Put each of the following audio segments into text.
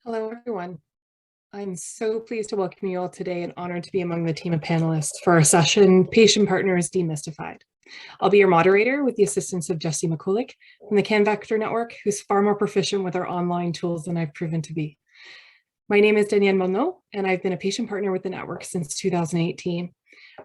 Hello, everyone. I'm so pleased to welcome you all today and honored to be among the team of panelists for our session, Patient Partners Demystified. I'll be your moderator with the assistance of Jesse McCulloch from the CanVECTOR network, who's far more proficient with our online tools than I've proven to be. My name is Danielle Monod, and I've been a patient partner with the network since 2018.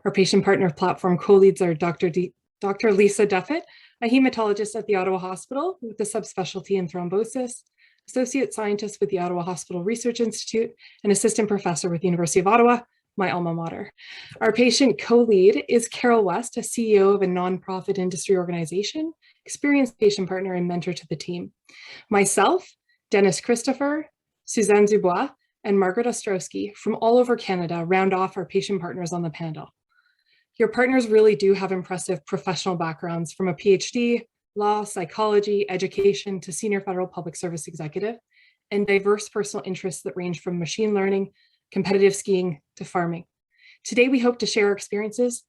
Our patient partner platform co-leads are Dr. Lisa Duffett, a hematologist at the Ottawa Hospital with a subspecialty in thrombosis, associate scientist with the Ottawa Hospital Research Institute, and assistant professor with the University of Ottawa, my alma mater. Our patient co-lead is Carol West, a CEO of a nonprofit industry organization, experienced patient partner and mentor to the team. Myself, Dennis Christopher, Suzanne Dubois, and Margaret Ostrowski from all over Canada round off our patient partners on the panel. Your partners really do have impressive professional backgrounds from a PhD, law, psychology, education to senior federal public service executive, and diverse personal interests that range from machine learning, competitive skiing to farming. Today we hope to share our experiences.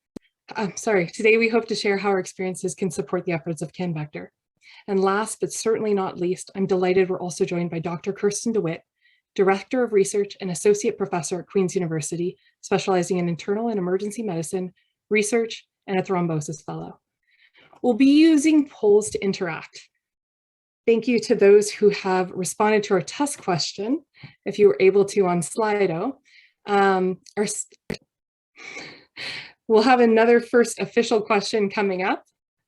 Today we hope to share how our experiences can support the efforts of CanVECTOR. And last but certainly not least, I'm delighted we're also joined by Dr. Kirsten DeWitt, Director of Research and Associate Professor at Queen's University, specializing in internal and emergency medicine, research, and a thrombosis fellow. We'll be using polls to interact. Thank you to those who have responded to our test question, if you were able to on Slido. We'll have another first official question coming up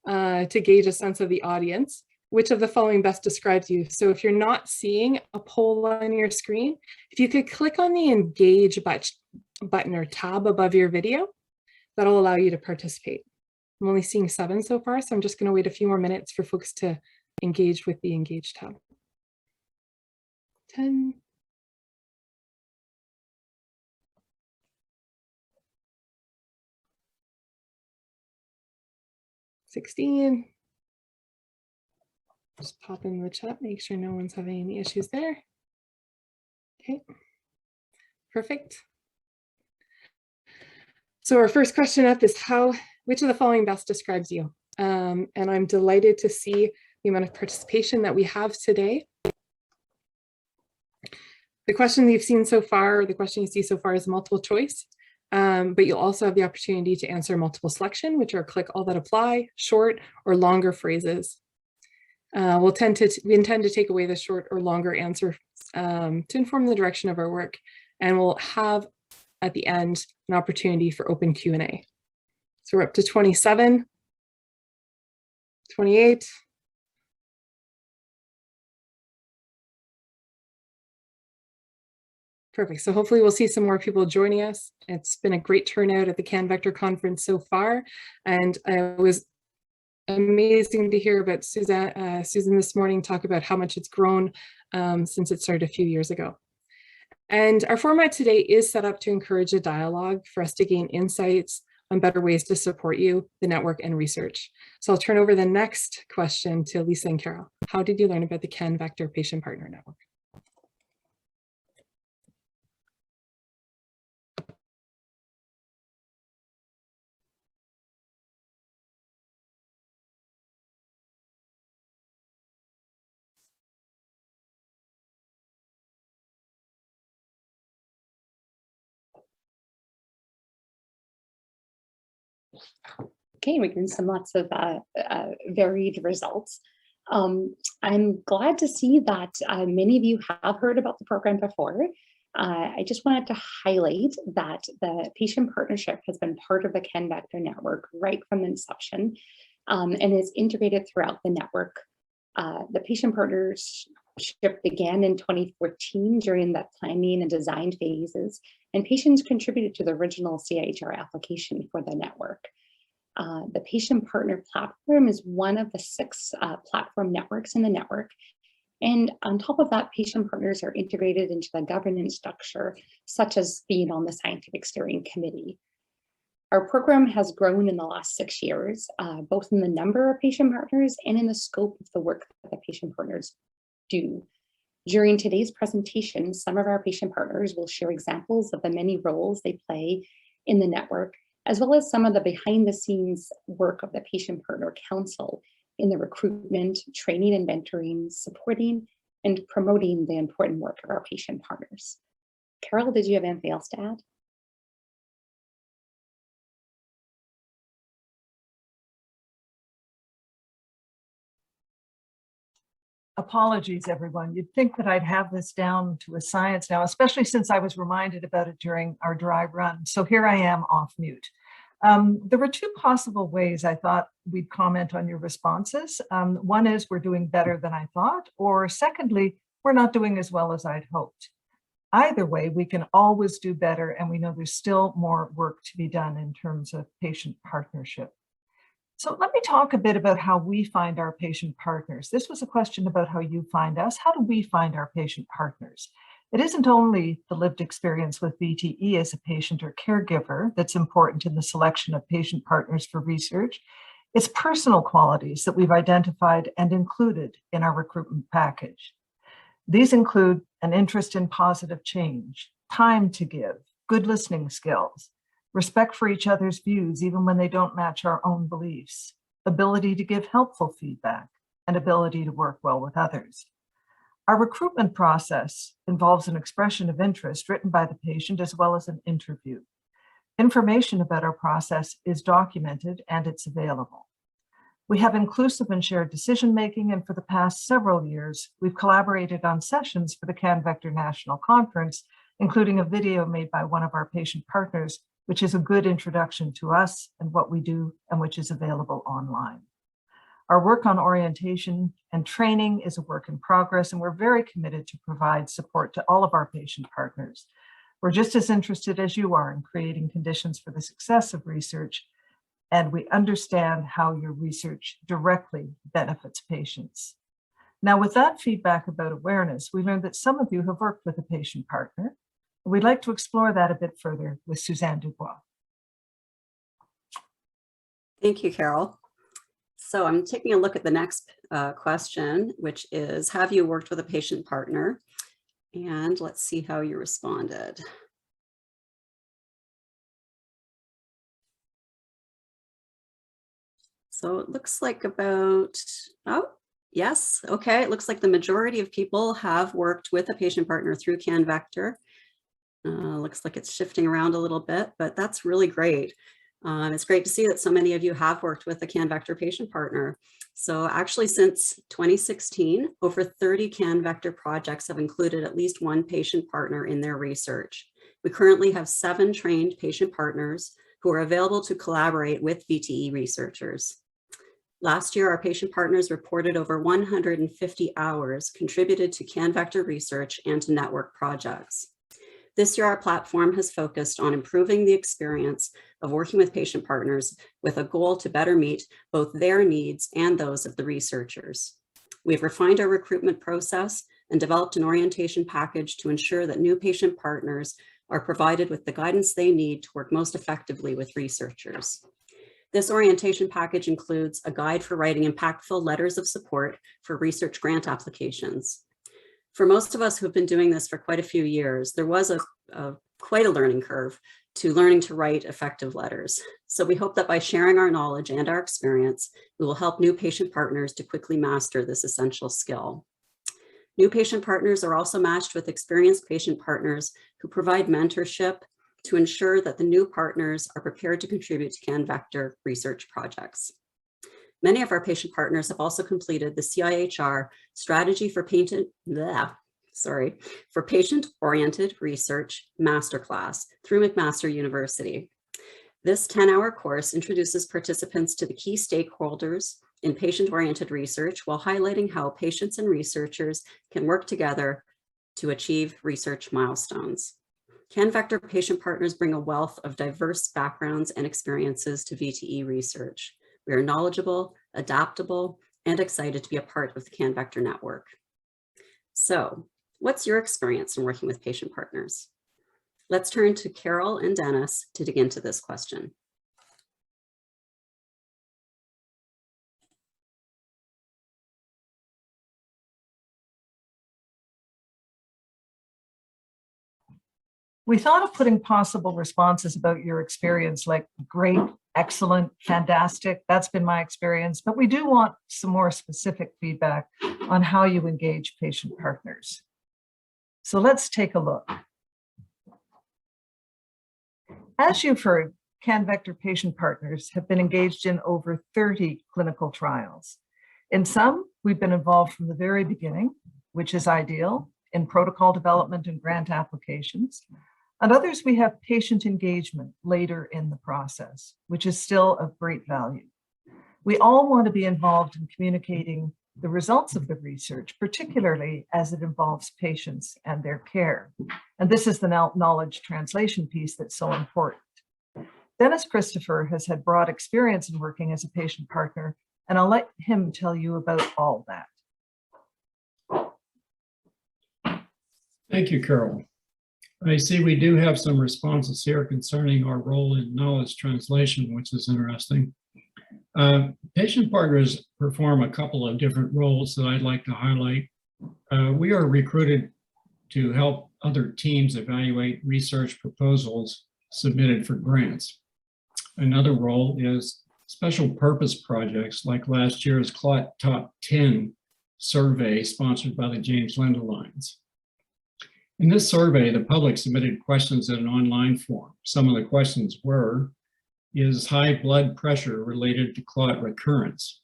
to gauge a sense of the audience. Which of the following best describes you? So if you're not seeing a poll on your screen, if you could click on the Engage button or tab above your video, that'll allow you to participate. I'm only seeing 7 so far, so I'm just going to wait a few more minutes for folks to engage with the Engage tab. 10. 16. Just pop in the chat, make sure no one's having any issues there. Okay, perfect. So our first question up is which of the following best describes you? And I'm delighted to see the amount of participation that we have today. The question you've seen so far, the question you see so far is multiple choice, but you'll also have the opportunity to answer multiple selection, which are click all that apply, short or longer phrases. We intend to take away the short or longer answer to inform the direction of our work, and we'll have at the end an opportunity for open Q&A. So we're up to 27, 28. Perfect. So hopefully we'll see some more people joining us. It's been a great turnout at the CanVECTOR conference so far, and it was amazing to hear about Susan this morning talk about how much it's grown since it started a few years ago. And our format today is set up to encourage a dialogue for us to gain insights on better ways to support you, the network, and research. So I'll turn over the next question to Lisa and Carol. How did you learn about the CanVECTOR Patient Partner Network? Okay, we're getting lots of varied results. I'm glad to see that many of you have heard about the program before. I just wanted to highlight that the patient partnership has been part of the CanVECTOR network right from inception and is integrated throughout the network. The patient partnership began in 2014 during the planning and design phases, and patients contributed to the original CIHR application for the network. The Patient Partner Platform is one of the 6 platform networks in the network. And on top of that, patient partners are integrated into the governance structure, such as being on the Scientific Steering Committee. Our program has grown in the last 6 years, both in the number of patient partners and in the scope of the work that the patient partners do. During today's presentation, some of our patient partners will share examples of the many roles they play in the network, as well as some of the behind-the-scenes work of the Patient Partner Council in the recruitment, training, and mentoring, supporting, and promoting the important work of our patient partners. Carol, did you have anything else to add? Apologies, everyone. You'd think that I'd have this down to a science now, especially since I was reminded about it during our dry run. So here I am off mute. There were two possible ways I thought we'd comment on your responses. One is we're doing better than I thought, or secondly, we're not doing as well as I'd hoped. Either way, we can always do better, and we know there's still more work to be done in terms of patient partnership. So let me talk a bit about how we find our patient partners. This was a question about how you find us. How do we find our patient partners? It isn't only the lived experience with VTE as a patient or caregiver that's important in the selection of patient partners for research. It's personal qualities that we've identified and included in our recruitment package. These include an interest in positive change, time to give, good listening skills, respect for each other's views even when they don't match our own beliefs, ability to give helpful feedback, and ability to work well with others. Our recruitment process involves an expression of interest written by the patient as well as an interview. Information about our process is documented and it's available. We have inclusive and shared decision-making, and for the past several years, we've collaborated on sessions for the CanVECTOR National Conference, including a video made by one of our patient partners, which is a good introduction to us and what we do, and which is available online. Our work on orientation and training is a work in progress, and we're very committed to provide support to all of our patient partners. We're just as interested as you are in creating conditions for the success of research, and we understand how your research directly benefits patients. Now, with that feedback about awareness, we learned that some of you have worked with a patient partner. We'd like to explore that a bit further with Suzanne Dubois. Thank you, Carol. So I'm taking a look at the next question, which is, have you worked with a patient partner? And let's see how you responded. So it looks like about, oh, yes, okay. It looks like the majority of people have worked with a patient partner through CanVECTOR. Looks like it's shifting around a little bit, but that's really great. It's great to see that so many of you have worked with a CanVECTOR patient partner. So actually since 2016, over 30 CanVECTOR projects have included at least one patient partner in their research. We currently have 7 trained patient partners who are available to collaborate with VTE researchers. Last year, our patient partners reported over 150 hours contributed to CanVECTOR research and to network projects. This year, our platform has focused on improving the experience of working with patient partners with a goal to better meet both their needs and those of the researchers. We've refined our recruitment process and developed an orientation package to ensure that new patient partners are provided with the guidance they need to work most effectively with researchers. This orientation package includes a guide for writing impactful letters of support for research grant applications. For most of us who have been doing this for quite a few years, there was quite a learning curve to learning to write effective letters. So we hope that by sharing our knowledge and our experience, we will help new patient partners to quickly master this essential skill. New patient partners are also matched with experienced patient partners who provide mentorship to ensure that the new partners are prepared to contribute to CanVECTOR research projects. Many of our patient partners have also completed the CIHR Strategy for Patient-Oriented Research Masterclass through McMaster University. This 10-hour course introduces participants to the key stakeholders in patient-oriented research while highlighting how patients and researchers can work together to achieve research milestones. CanVECTOR patient partners bring a wealth of diverse backgrounds and experiences to VTE research. We are knowledgeable, adaptable, and excited to be a part of the CanVECTOR network. So, what's your experience in working with patient partners? Let's turn to Carol and Dennis to dig into this question. We thought of putting possible responses about your experience like great, excellent, fantastic. That's been my experience, but we do want some more specific feedback on how you engage patient partners. So let's take a look. As you've heard, CanVECTOR patient partners have been engaged in over 30 clinical trials. In some, we've been involved from the very beginning, which is ideal, in protocol development and grant applications. And others, we have patient engagement later in the process, which is still of great value. We all want to be involved in communicating the results of the research, particularly as it involves patients and their care. And this is the knowledge translation piece that's so important. Dennis Christopher has had broad experience in working as a patient partner, and I'll let him tell you about all that. Thank you, Carol. I see we do have some responses here concerning our role in knowledge translation, which is interesting. Patient partners perform a couple of different roles that I'd like to highlight. We are recruited to help other teams evaluate research proposals submitted for grants. Another role is special purpose projects like last year's Clot Top 10 survey sponsored by the James Lind Alliance. In this survey, the public submitted questions in an online form. Some of the questions were, is high blood pressure related to clot recurrence?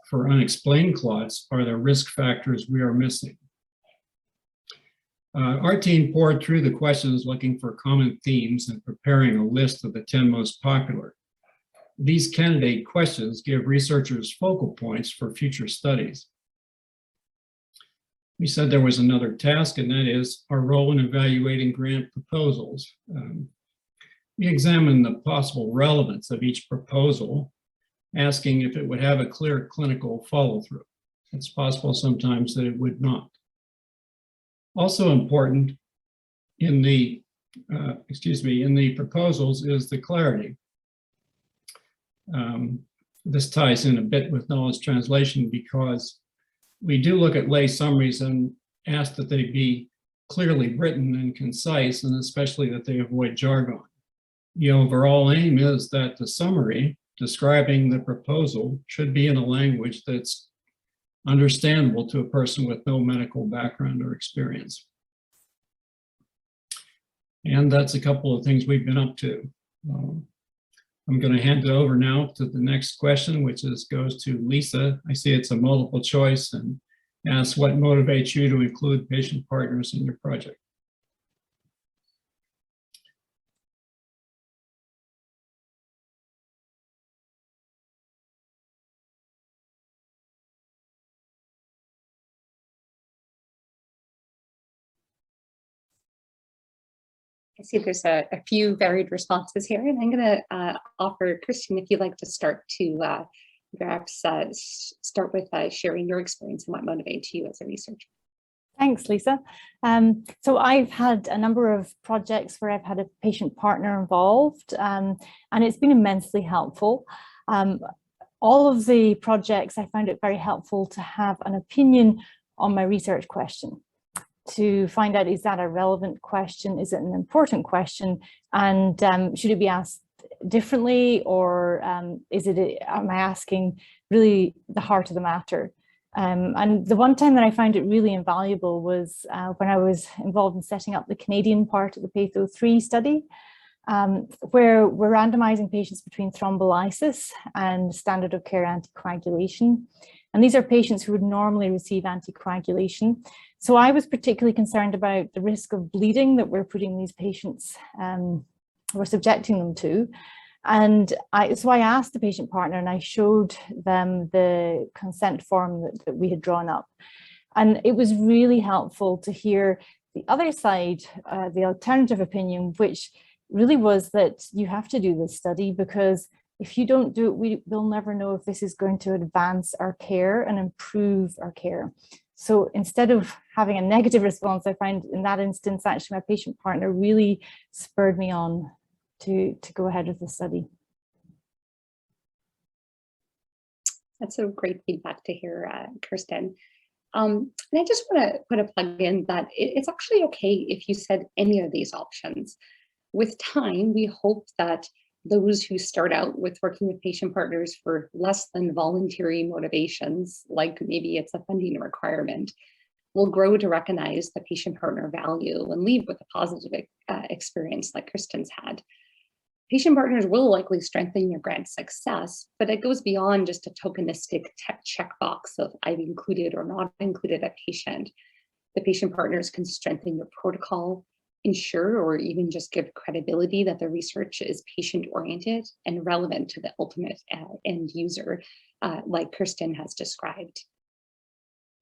For unexplained clots, are there risk factors we are missing? Our team poured through the questions looking for common themes and preparing a list of the 10 most popular. These candidate questions give researchers focal points for future studies. We said there was another task, and that is our role in evaluating grant proposals. We examined the possible relevance of each proposal, asking if it would have a clear clinical follow-through. It's possible sometimes that it would not. Also important in the, in the proposals is the clarity. This ties in a bit with knowledge translation because we do look at lay summaries and ask that they be clearly written and concise, and especially that they avoid jargon. The overall aim is that the summary describing the proposal should be in a language that's understandable to a person with no medical background or experience. And that's a couple of things we've been up to. I'm going to hand it over now to the next question, which goes to Lisa. I see it's a multiple choice and asks what motivates you to include patient partners in your project. I see there's a few varied responses here, and I'm going to offer Christian, if you'd like to start to perhaps start with sharing your experience and what motivates you as a researcher. Thanks, Lisa. So I've had a number of projects where I've had a patient partner involved, and it's been immensely helpful. All of the projects, I found it very helpful to have an opinion on my research question, to find out, is that a relevant question? Is it an important question? And should it be asked differently, or am I asking really the heart of the matter? And the one time that I found it really invaluable was when I was involved in setting up the Canadian part of the PATHO-3 study, where we're randomizing patients between thrombolysis and standard of care anticoagulation. And these are patients who would normally receive anticoagulation. So I was particularly concerned about the risk of bleeding that we're putting these patients, we're subjecting them to. And so I asked the patient partner and I showed them the consent form that we had drawn up. And it was really helpful to hear the other side, the alternative opinion, which really was that you have to do this study, because if you don't do it, we'll never know if this is going to advance our care and improve our care. So instead of having a negative response, I find in that instance, actually my patient partner really spurred me on to go ahead with the study. That's a great feedback to hear, Kirsten. And I just want to put a plug in that it's actually okay if you said any of these options. With time, we hope that Those who start out with working with patient partners for less than voluntary motivations, like maybe it's a funding requirement, will grow to recognize the patient partner value and leave with a positive experience like Kristen's had. Patient partners will likely strengthen your grant success, but it goes beyond just a tokenistic checkbox of I've included or not included a patient. The patient partners can strengthen your protocol, ensure or even just give credibility that the research is patient-oriented and relevant to the ultimate end user, like Kristen has described.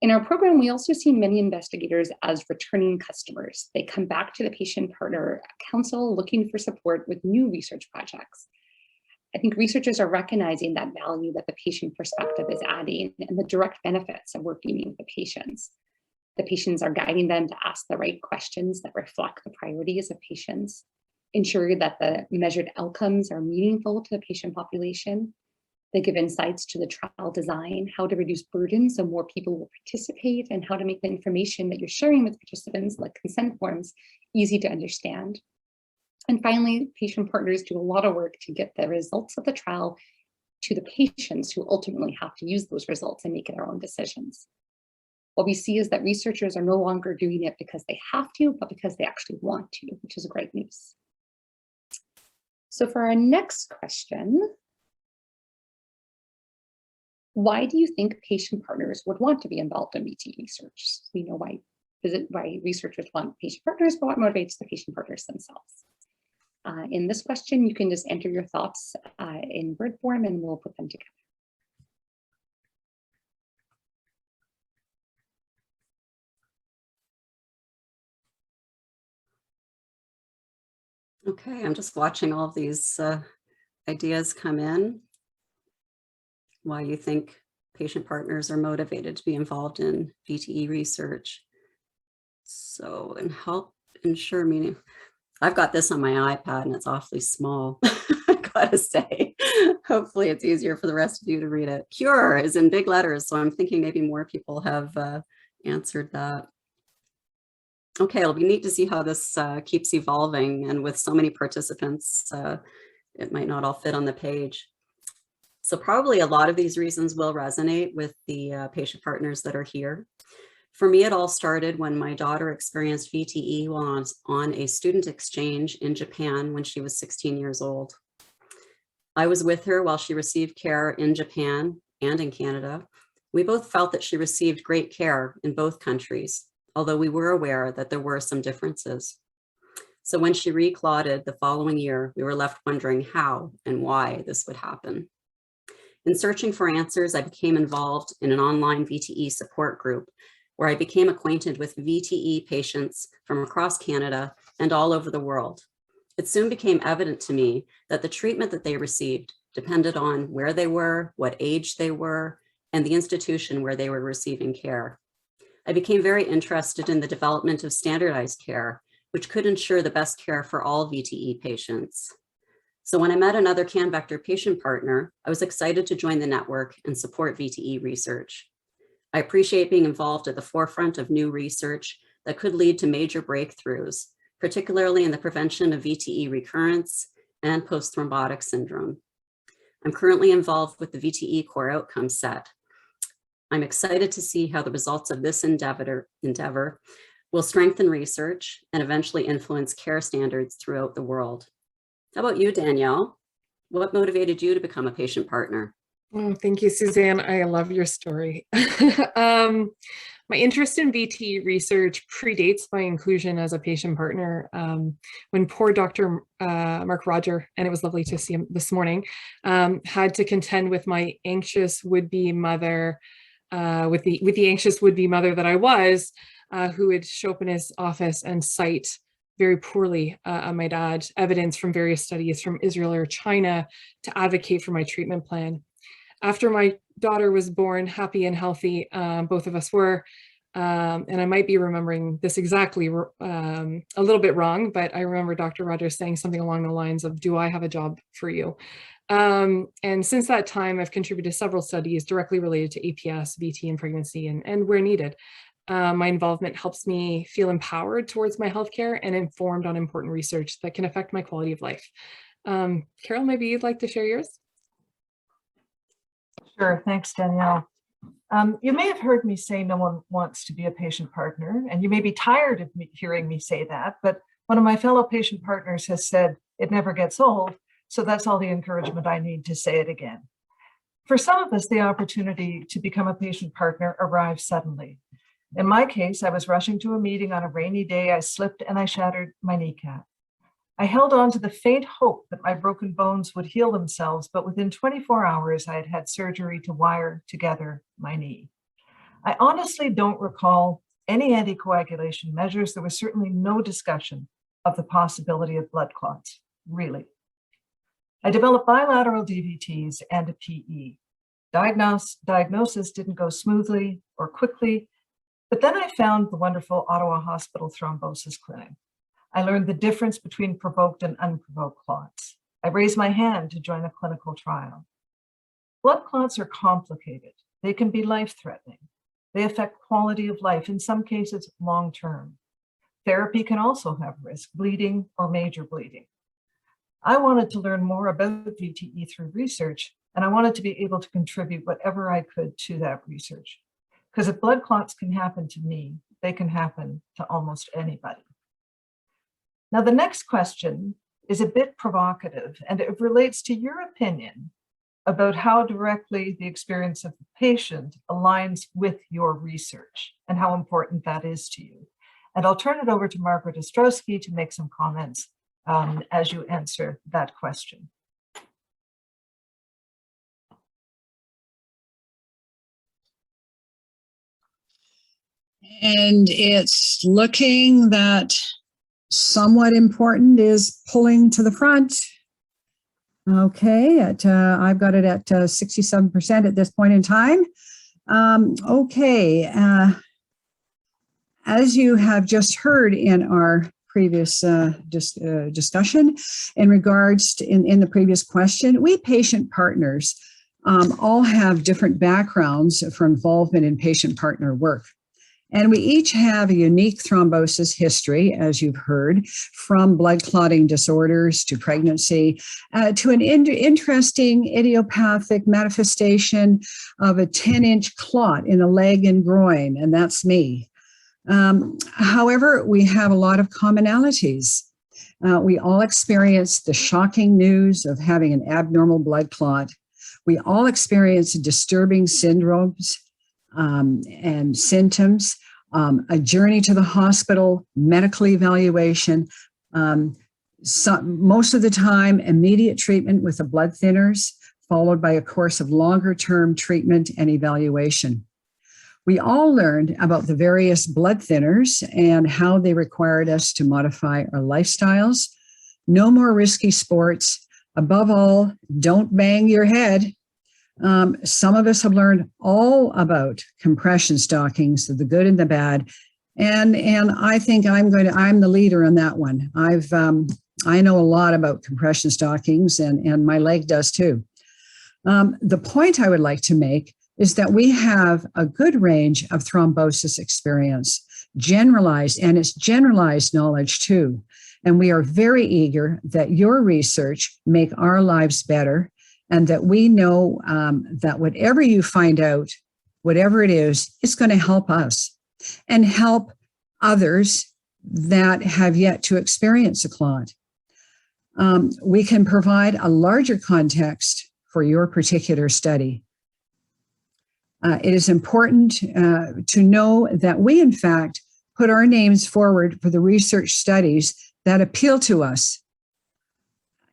In our program, we also see many investigators as returning customers. They come back to the patient partner council looking for support with new research projects. I think researchers are recognizing that value that the patient perspective is adding and the direct benefits of working with the patients. The patients are guiding them to ask the right questions that reflect the priorities of patients, ensure that the measured outcomes are meaningful to the patient population. They give insights to the trial design, how to reduce burden so more people will participate, and how to make the information that you're sharing with participants, like consent forms, easy to understand. And finally, patient partners do a lot of work to get the results of the trial to the patients who ultimately have to use those results and make their own decisions. What we see is that researchers are no longer doing it because they have to, but because they actually want to, which is great news. So for our next question, why do you think patient partners would want to be involved in VTE research? We know why researchers want patient partners, but what motivates the patient partners themselves? In this question, you can just enter your thoughts in word form and we'll put them together. Okay, I'm just watching all of these ideas come in. Why you think patient partners are motivated to be involved in VTE research. So, and help ensure meaning. I've got this on my iPad and it's awfully small, I gotta say. Hopefully it's easier for the rest of you to read it. Cure is in big letters, so I'm thinking maybe more people have answered that. Okay, it'll be neat to see how this keeps evolving, and with so many participants, it might not all fit on the page. So probably a lot of these reasons will resonate with the patient partners that are here. For me, it all started when my daughter experienced VTE while I was on a student exchange in Japan when she was 16 years old. I was with her while she received care in Japan and in Canada. We both felt that she received great care in both countries, although we were aware that there were some differences. So when she reclotted the following year, we were left wondering how and why this would happen. In searching for answers, I became involved in an online VTE support group where I became acquainted with VTE patients from across Canada and all over the world. It soon became evident to me that the treatment that they received depended on where they were, what age they were, and the institution where they were receiving care. I became very interested in the development of standardized care, which could ensure the best care for all VTE patients. So when I met another CanVECTOR patient partner, I was excited to join the network and support VTE research. I appreciate being involved at the forefront of new research that could lead to major breakthroughs, particularly in the prevention of VTE recurrence and post-thrombotic syndrome. I'm currently involved with the VTE core outcome set. I'm excited to see how the results of this endeavor will strengthen research and eventually influence care standards throughout the world. How about you, Danielle? What motivated you to become a patient partner? Oh, thank you, Suzanne. I love your story. My interest in VTE research predates my inclusion as a patient partner. When poor Dr. Mark Roger, and it was lovely to see him this morning, had to contend with my anxious would-be mother, with the anxious would-be mother that I was, who would show up in his office and cite very poorly on my dad, evidence from various studies from Israel or China to advocate for my treatment plan. After my daughter was born, happy and healthy, both of us were, and I might be remembering this exactly a little bit wrong, but I remember Dr. Rogers saying something along the lines of, "Do I have a job for you?" And since that time, I've contributed to several studies directly related to APS, VT, and pregnancy, and where needed. My involvement helps me feel empowered towards my healthcare and informed on important research that can affect my quality of life. Carol, maybe you'd like to share yours? Sure, thanks, Danielle. You may have heard me say no one wants to be a patient partner, and you may be tired of hearing me say that, but one of my fellow patient partners has said it never gets old, so that's all the encouragement I need to say it again. For some of us, the opportunity to become a patient partner arrives suddenly. In my case, I was rushing to a meeting on a rainy day. I slipped and I shattered my kneecap. I held on to the faint hope that my broken bones would heal themselves, but within 24 hours, I had had surgery to wire together my knee. I honestly don't recall any anticoagulation measures. There was certainly no discussion of the possibility of blood clots, really. I developed bilateral DVTs and a PE. Diagnosis didn't go smoothly or quickly, but then I found the wonderful Ottawa Hospital Thrombosis Clinic. I learned the difference between provoked and unprovoked clots. I raised my hand to join a clinical trial. Blood clots are complicated. They can be life-threatening. They affect quality of life, in some cases long-term. Therapy can also have risk, bleeding or major bleeding. I wanted to learn more about VTE through research, and I wanted to be able to contribute whatever I could to that research. Because if blood clots can happen to me, they can happen to almost anybody. Now, the next question is a bit provocative, and it relates to your opinion about how directly the experience of the patient aligns with your research and how important that is to you. And I'll turn it over to Margaret Ostrowski to make some comments as you answer that question. And it's looking that somewhat important is pulling to the front. Okay, I've got it at 67% at this point in time. As you have just heard in our previous discussion, in regards to in the previous question, we patient partners all have different backgrounds for involvement in patient partner work. And we each have a unique thrombosis history, as you've heard, from blood clotting disorders to pregnancy, to an interesting idiopathic manifestation of a 10-inch clot in a leg and groin, and that's me. However, we have a lot of commonalities. We all experience the shocking news of having an abnormal blood clot. We all experience disturbing syndromes and symptoms, a journey to the hospital, medical evaluation, most of the time immediate treatment with the blood thinners, followed by a course of longer-term treatment and evaluation. We all learned about the various blood thinners and how they required us to modify our lifestyles. No more risky sports. Above all, don't bang your head. Some of us have learned all about compression stockings, the good and the bad, and I think I'm the leader on that one. I know a lot about compression stockings, and my leg does too. The point I would like to make is that we have a good range of thrombosis experience, generalized, and it's generalized knowledge too. And we are very eager that your research make our lives better, and that we know that whatever you find out, whatever it is, it's going to help us and help others that have yet to experience a clot. We can provide a larger context for your particular study. It is important to know that we, in fact, put our names forward for the research studies that appeal to us,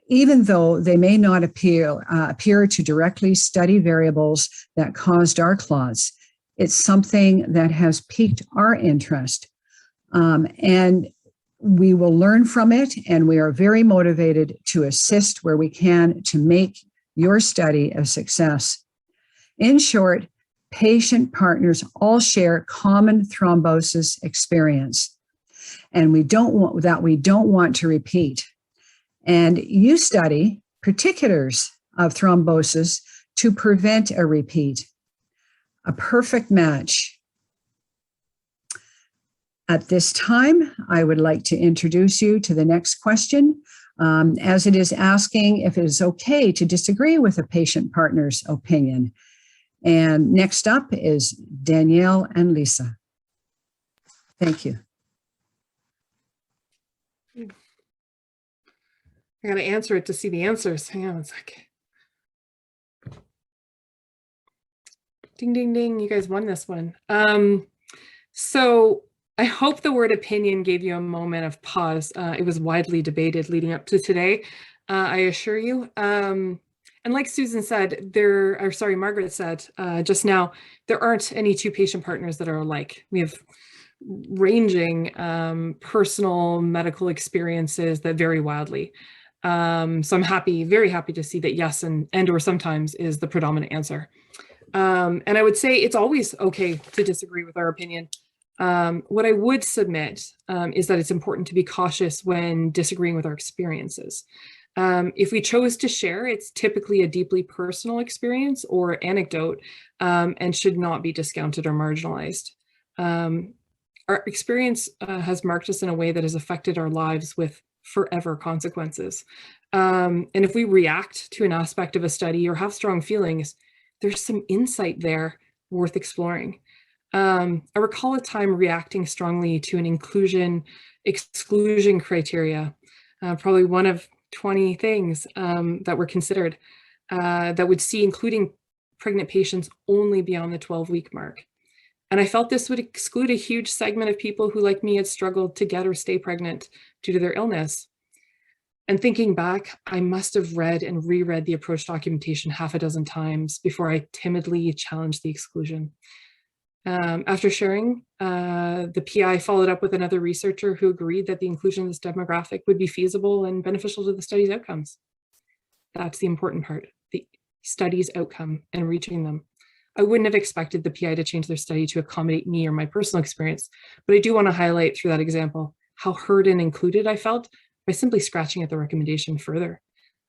even though they may not appear to directly study variables that caused our clots. It's something that has piqued our interest, and we will learn from it, and we are very motivated to assist where we can to make your study a success. In short, patient partners all share common thrombosis experience, and we don't want to repeat. And you study particulars of thrombosis to prevent a repeat. A perfect match. At this time, I would like to introduce you to the next question. as it is asking if it is okay to disagree with a patient partner's opinion. And next up is Danielle and Lisa. Thank you. I got to answer it to see the answers. Hang on a sec. Ding, ding, ding. You guys won this one. So I hope the word opinion gave you a moment of pause. It was widely debated leading up to today, I assure you. And like Susan said, Margaret said just now, there aren't any two patient partners that are alike. We have ranging personal medical experiences that vary wildly. So I'm very happy to see that yes and or sometimes is the predominant answer. And I would say it's always okay to disagree with our opinion. What I would submit is that it's important to be cautious when disagreeing with our experiences. If we chose to share, it's typically a deeply personal experience or anecdote and should not be discounted or marginalized. Our experience has marked us in a way that has affected our lives with forever consequences. And if we react to an aspect of a study or have strong feelings, there's some insight there worth exploring. I recall a time reacting strongly to an inclusion-exclusion criteria, probably one of 20 things that were considered that would see including pregnant patients only beyond the 12-week mark. And I felt this would exclude a huge segment of people who, like me, had struggled to get or stay pregnant due to their illness. And thinking back, I must have read and reread the approach documentation half a dozen times before I timidly challenged the exclusion. After sharing, the PI followed up with another researcher who agreed that the inclusion of this demographic would be feasible and beneficial to the study's outcomes. That's the important part, the study's outcome and reaching them. I wouldn't have expected the PI to change their study to accommodate me or my personal experience, but I do want to highlight through that example how heard and included I felt by simply scratching at the recommendation further.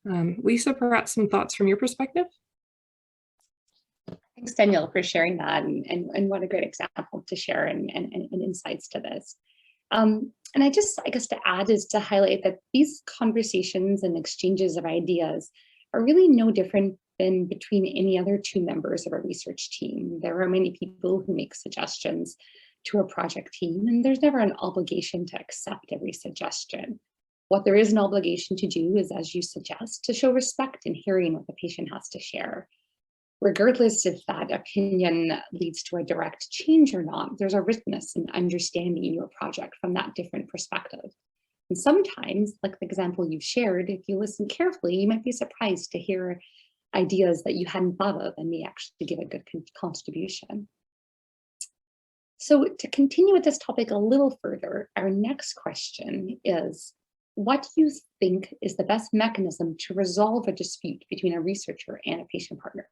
Lisa, perhaps some thoughts from your perspective? Thanks, Danielle, for sharing that, and what a great example to share and insights to this. And I guess to add is to highlight that these conversations and exchanges of ideas are really no different than between any other two members of a research team. There are many people who make suggestions to a project team, and there's never an obligation to accept every suggestion. What there is an obligation to do is, as you suggest, to show respect in hearing what the patient has to share. Regardless if that opinion leads to a direct change or not, there's a richness in understanding your project from that different perspective. And sometimes, like the example you've shared, if you listen carefully, you might be surprised to hear ideas that you hadn't thought of and may actually give a good contribution. So to continue with this topic a little further, our next question is, what do you think is the best mechanism to resolve a dispute between a researcher and a patient partner?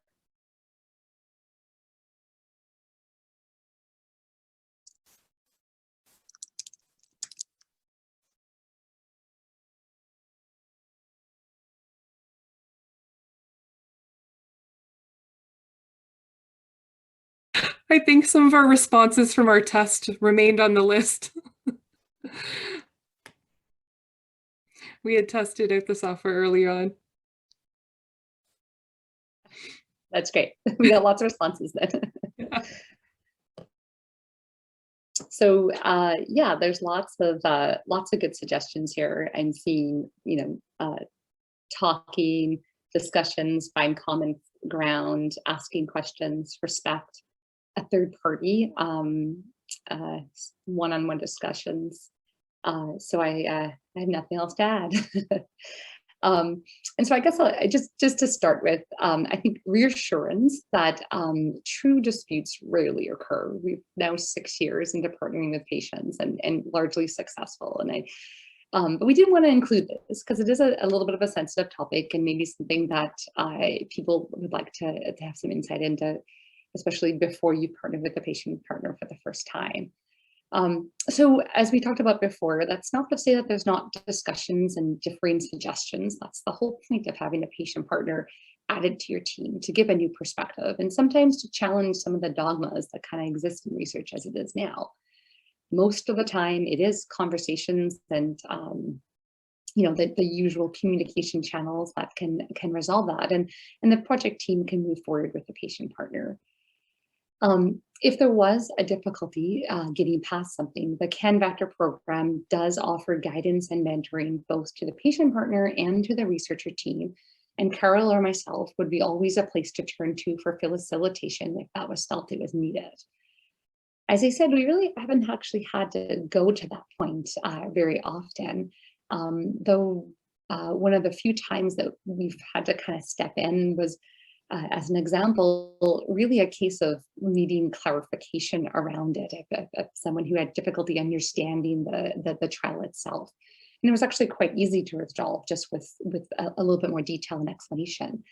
I think some of our responses from our test remained on the list. We had tested out the software earlier on. That's great. We got lots of responses then. Yeah. So yeah, there's lots of good suggestions here. I'm seeing, talking, discussions, find common ground, asking questions, respect, a third party, one-on-one discussions. So I have nothing else to add. And so I guess just to start with, I think reassurance that true disputes rarely occur. We've now 6 years into partnering with patients and largely successful. And but we did want to include this because it is a little bit of a sensitive topic and maybe something that people would like to have some insight into, especially before you partner with the patient partner for the first time. So as we talked about before, that's not to say that there's not discussions and differing suggestions. That's the whole point of having a patient partner added to your team, to give a new perspective and sometimes to challenge some of the dogmas that kind of exist in research as it is now. Most of the time it is conversations and the usual communication channels that can resolve that, and the project team can move forward with the patient partner. If there was a difficulty getting past something, the CanVECTOR program does offer guidance and mentoring both to the patient partner and to the researcher team. And Carol or myself would be always a place to turn to for facilitation if that was felt it was needed. As I said, we really haven't actually had to go to that point very often, though one of the few times that we've had to kind of step in was, as an example, really a case of needing clarification around it, of someone who had difficulty understanding the trial itself. And it was actually quite easy to resolve just with a little bit more detail and explanation.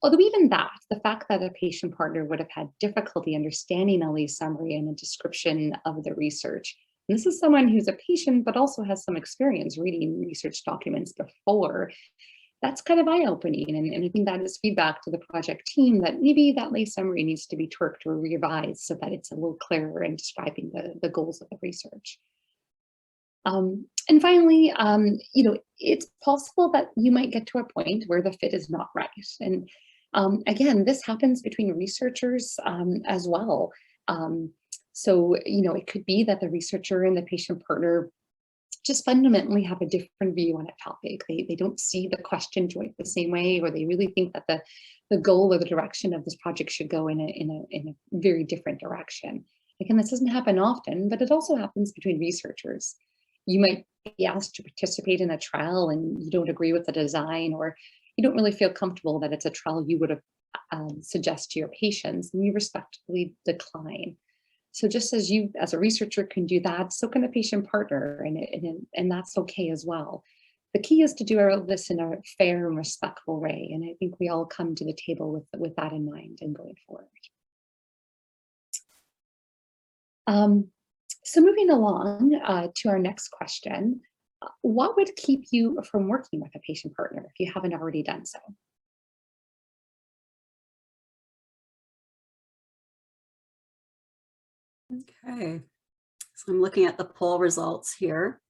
Although even that, the fact that a patient partner would have had difficulty understanding a lay summary and a description of the research. And this is someone who's a patient, but also has some experience reading research documents before. That's kind of eye-opening, and I think that is feedback to the project team that maybe that lay summary needs to be tweaked or revised so that it's a little clearer in describing the goals of the research. And finally, it's possible that you might get to a point where the fit is not right. And again, this happens between researchers as well. So, it could be that the researcher and the patient partner just fundamentally have a different view on a topic. They don't see the question joint the same way, or they really think that the goal or the direction of this project should go in a very different direction. Again, this doesn't happen often, but it also happens between researchers. You might be asked to participate in a trial and you don't agree with the design, or you don't really feel comfortable that it's a trial you would have suggest to your patients, and you respectfully decline. So just as you, as a researcher, can do that, so can a patient partner, and that's okay as well. The key is to do all this in a fair and respectful way, and I think we all come to the table with that in mind and going forward. So moving along to our next question, what would keep you from working with a patient partner if you haven't already done so? Okay, so I'm looking at the poll results here,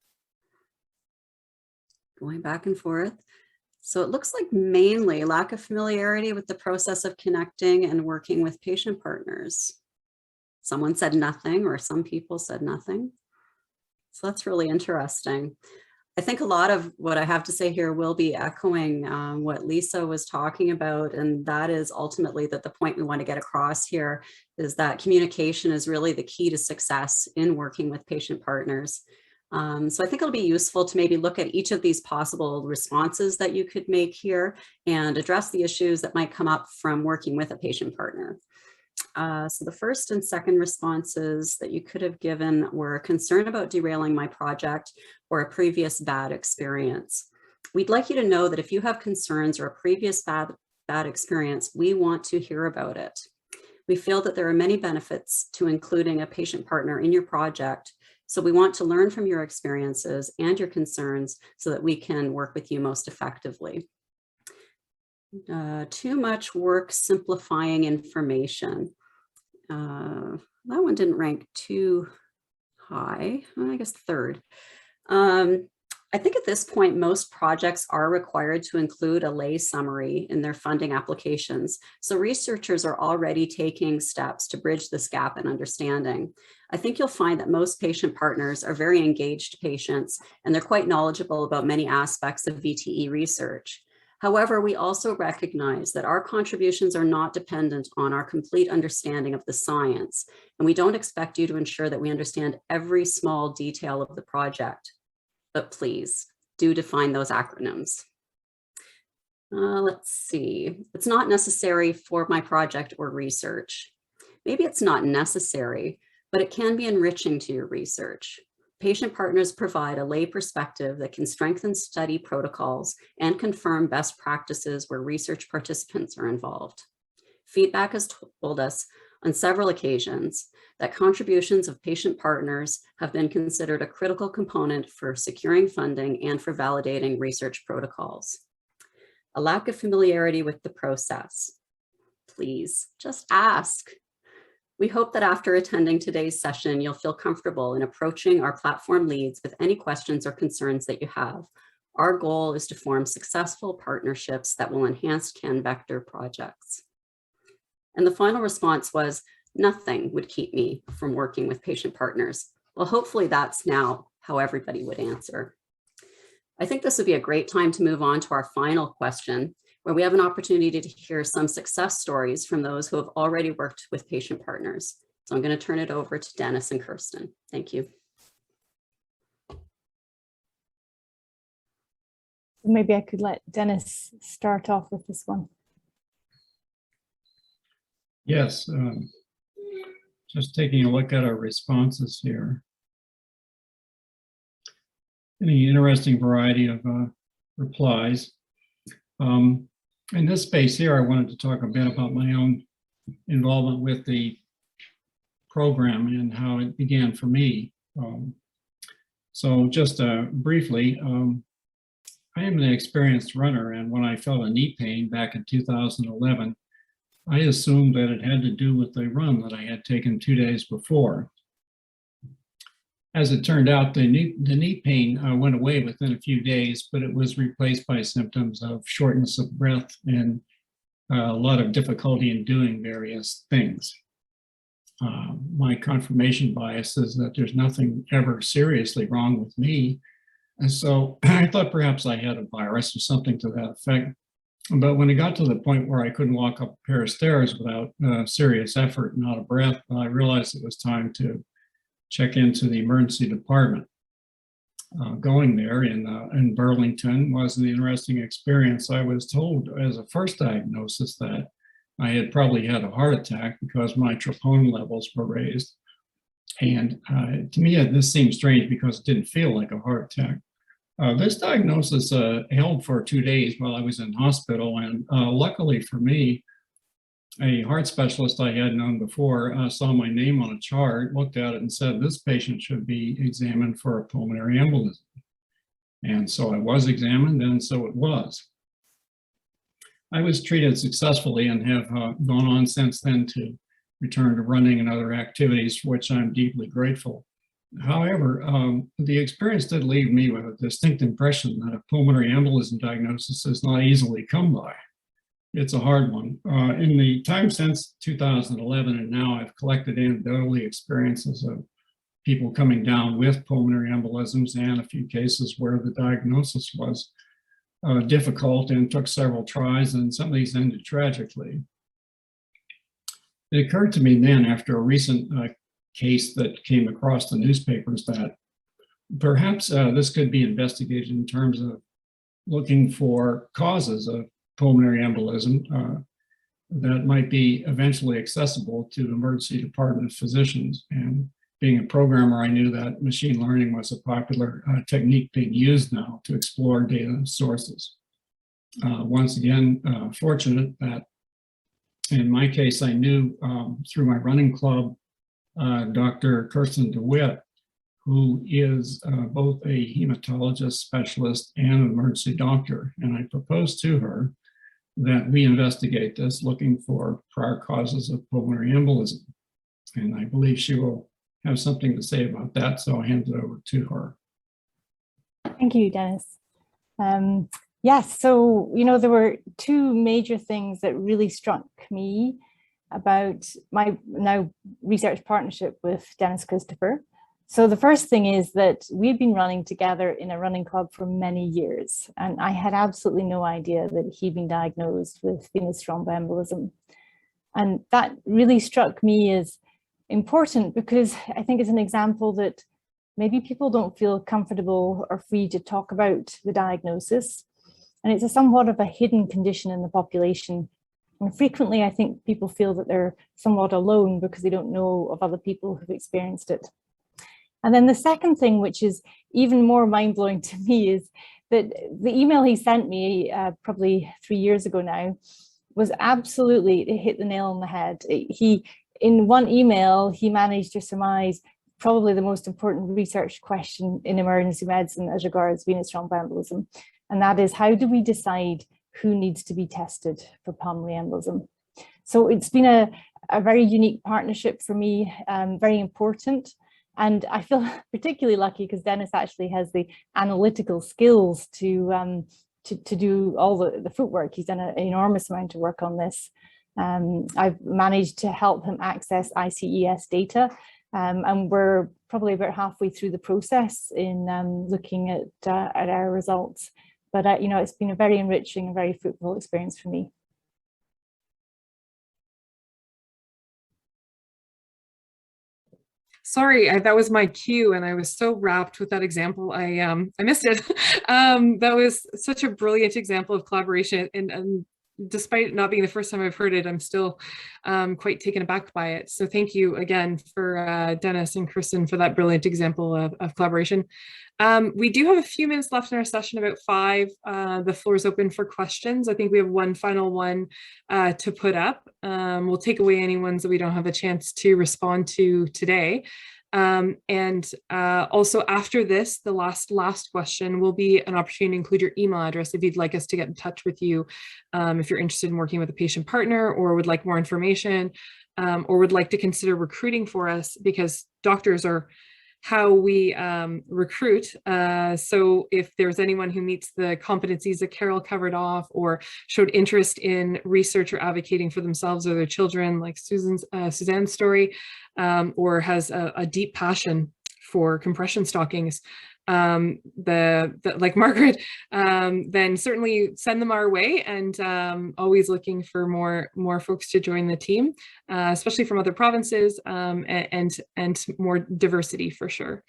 going back and forth. So it looks like mainly lack of familiarity with the process of connecting and working with patient partners. Someone said nothing, or some people said nothing. So that's really interesting. I think a lot of what I have to say here will be echoing what Lisa was talking about, and that is ultimately that the point we want to get across here is that communication is really the key to success in working with patient partners. So I think it'll be useful to maybe look at each of these possible responses that you could make here and address the issues that might come up from working with a patient partner. So the first and second responses that you could have given were concern about derailing my project or a previous bad experience. We'd like you to know that if you have concerns or a previous bad experience, we want to hear about it. We feel that there are many benefits to including a patient partner in your project, so we want to learn from your experiences and your concerns so that we can work with you most effectively. Too much work simplifying information. That one didn't rank too high, I guess third. I think at this point, most projects are required to include a lay summary in their funding applications. So researchers are already taking steps to bridge this gap in understanding. I think you'll find that most patient partners are very engaged patients, and they're quite knowledgeable about many aspects of VTE research. However, we also recognize that our contributions are not dependent on our complete understanding of the science, and we don't expect you to ensure that we understand every small detail of the project. But please do define those acronyms. Let's see, it's not necessary for my project or research. Maybe it's not necessary, but it can be enriching to your research. Patient partners provide a lay perspective that can strengthen study protocols and confirm best practices where research participants are involved. Feedback has told us on several occasions that contributions of patient partners have been considered a critical component for securing funding and for validating research protocols. A lack of familiarity with the process. Please just ask. We hope that after attending today's session, you'll feel comfortable in approaching our platform leads with any questions or concerns that you have, Our goal is to form successful partnerships that will enhance CanVECTOR projects. And the final response was, nothing would keep me from working with patient partners. Well, hopefully that's now how everybody would answer. I think this would be a great time to move on to our final question, where we have an opportunity to hear some success stories from those who have already worked with patient partners. So I'm going to turn it over to Dennis and Kirsten. Thank you. Maybe I could let Dennis start off with this one. Yes, just taking a look at our responses here. Any interesting variety of replies. In this space here, I wanted to talk a bit about my own involvement with the program and how it began for me. So just briefly, I am an experienced runner, and when I felt a knee pain back in 2011, I assumed that it had to do with the run that I had taken 2 days before. As it turned out, the knee pain went away within a few days, but it was replaced by symptoms of shortness of breath and a lot of difficulty in doing various things. My confirmation bias is that there's nothing ever seriously wrong with me. And so I thought perhaps I had a virus or something to that effect. But when it got to the point where I couldn't walk up a pair of stairs without serious effort and out of breath, I realized it was time to check into the emergency department. Going there in Burlington was an interesting experience. I was told as a first diagnosis that I had probably had a heart attack because my troponin levels were raised. And to me, this seemed strange because it didn't feel like a heart attack. This diagnosis held for 2 days while I was in hospital, and luckily for me, a heart specialist I had known before saw my name on a chart, looked at it and said, this patient should be examined for a pulmonary embolism. And so I was examined, and so it was. I was treated successfully and have gone on since then to return to running and other activities, for which I'm deeply grateful. However, the experience did leave me with a distinct impression that a pulmonary embolism diagnosis is not easily come by. It's a hard one. In the time since 2011 and now, I've collected anecdotally experiences of people coming down with pulmonary embolisms and a few cases where the diagnosis was difficult and took several tries, and some of these ended tragically. It occurred to me then, after a recent case that came across the newspapers, that perhaps this could be investigated in terms of looking for causes of pulmonary embolism that might be eventually accessible to the emergency department physicians. And being a programmer, I knew that machine learning was a popular technique being used now to explore data sources. Once again, fortunate that in my case, I knew through my running club, Dr. Kirsten DeWitt, who is both a hematologist specialist and an emergency doctor. And I proposed to her that we investigate this, looking for prior causes of pulmonary embolism. And I believe she will have something to say about that, so I'll hand it over to her. Thank you, Dennis. Yes, so, there were two major things that really struck me about my now research partnership with Dennis Christopher. So the first thing is that we've been running together in a running club for many years, and I had absolutely no idea that he'd been diagnosed with venous thromboembolism. And that really struck me as important because I think it's an example that maybe people don't feel comfortable or free to talk about the diagnosis. And it's a somewhat of a hidden condition in the population. And frequently, I think people feel that they're somewhat alone because they don't know of other people who've experienced it. And then the second thing, which is even more mind-blowing to me, is that the email he sent me probably 3 years ago now was absolutely, it hit the nail on the head. In one email, he managed to surmise probably the most important research question in emergency medicine as regards venous thromboembolism. And that is, how do we decide who needs to be tested for pulmonary embolism? So it's been a very unique partnership for me, very important. And I feel particularly lucky because Dennis actually has the analytical skills to do all the footwork. He's done an enormous amount of work on this. I've managed to help him access ICES data, and we're probably about halfway through the process in looking at our results. But you know, it's been a very enriching and very fruitful experience for me. Sorry, that was my cue, and I was so wrapped with that example, I missed it. That was such a brilliant example of collaboration, and despite it not being the first time I've heard it, I'm still quite taken aback by it. So thank you again for Dennis and Kristen for that brilliant example of collaboration. We do have a few minutes left in our session, about 5. The floor is open for questions. I think we have one final one to put up. We'll take away any ones that we don't have a chance to respond to today. Also after this, the last question will be an opportunity to include your email address if you'd like us to get in touch with you, if you're interested in working with a patient partner or would like more information, or would like to consider recruiting for us, because doctors are how we recruit. So if there's anyone who meets the competencies that Carol covered off or showed interest in research or advocating for themselves or their children, like Suzanne's story, or has a deep passion for compression stockings, like Margaret, then certainly send them our way, and always looking for more folks to join the team, especially from other provinces, and more diversity for sure.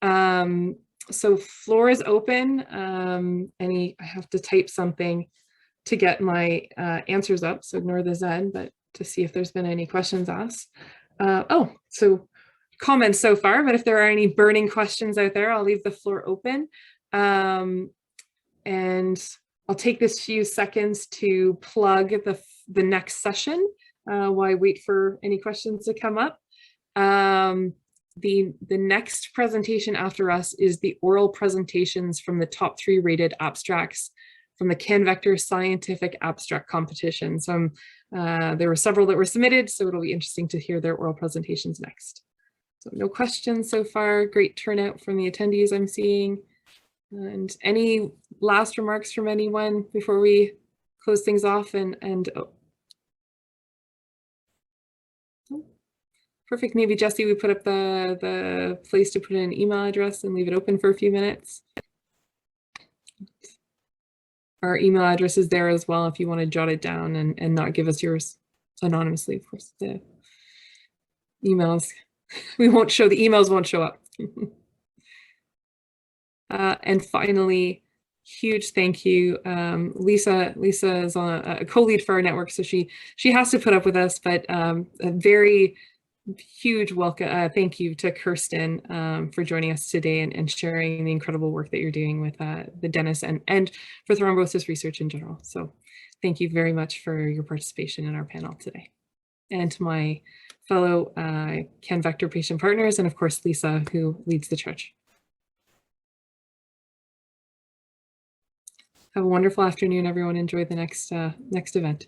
So floor is open. I have to type something to get my answers up, so ignore the Z, but to see if there's been any questions asked. So comments so far, but if there are any burning questions out there, I'll leave the floor open. And I'll take this few seconds to plug the next session while I wait for any questions to come up. The next presentation after us is the oral presentations from the top 3 rated abstracts from the CanVECTOR scientific abstract competition. So there were several that were submitted, so it'll be interesting to hear their oral presentations next. So no questions so far. Great turnout from the attendees I'm seeing. And any last remarks from anyone before we close things off? Perfect. Maybe Jesse, we put up the place to put in an email address and leave it open for a few minutes. Our email address is there as well if you want to jot it down and not give us yours anonymously. Of course, the emails. The emails won't show up. And finally, huge thank you. Lisa is on a co-lead for our network, so she has to put up with us, but a very huge welcome. Thank you to Kirsten for joining us today and sharing the incredible work that you're doing with the Dennis and for thrombosis research in general. So thank you very much for your participation in our panel today. And to my fellow CanVECTOR patient partners, and of course, Lisa, who leads the charge. Have a wonderful afternoon, everyone. Enjoy the next event.